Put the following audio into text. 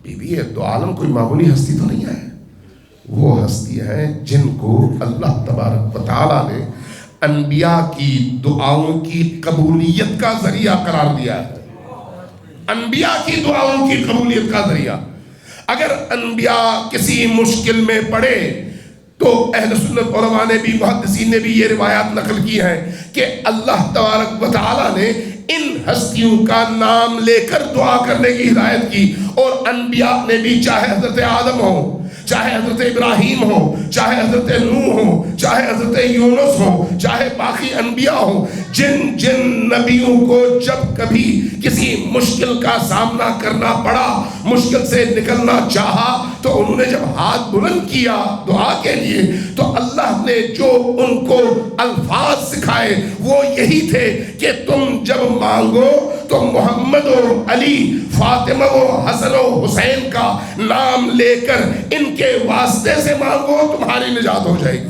Be be یہ دو عالم کوئی معمولی ہستی تو نہیں ہے، وہ ہستی ہیں جن کو اللہ تبارک و تعالیٰ نے انبیاء کی دعاؤں کی قبولیت کا ذریعہ قرار دیا ہے۔ انبیاء کی دعاؤں کی قبولیت کا ذریعہ۔ اگر انبیاء کسی مشکل میں پڑے تو اہل سنت علماء نے بھی، محدثین نے بھی یہ روایات نقل کی ہیں کہ اللہ تبارک و تعالیٰ نے ان ہستیوں کا نام لے کر دعا کرنے کی ہدایت کی، اور انبیاء نے بھی، چاہے حضرت آدم ہو، چاہے حضرت ابراہیم ہو، چاہے حضرت نوح ہو، چاہے حضرت یونس ہو، چاہے باقی انبیاء ہو، جن جن نبیوں کو جب کبھی کسی مشکل کا سامنا کرنا پڑا، مشکل سے نکلنا چاہا، تو انہوں نے جب ہاتھ بلند کیا دعا کے لیے تو اللہ نے جو ان کو الفاظ سکھائے وہ یہی تھے کہ تم جب مانگو تو محمد و علی، فاطمہ و حسن و حسین کا نام لے کر ان کے واسطے سے مانگو، تمہاری نجات ہو جائے گی۔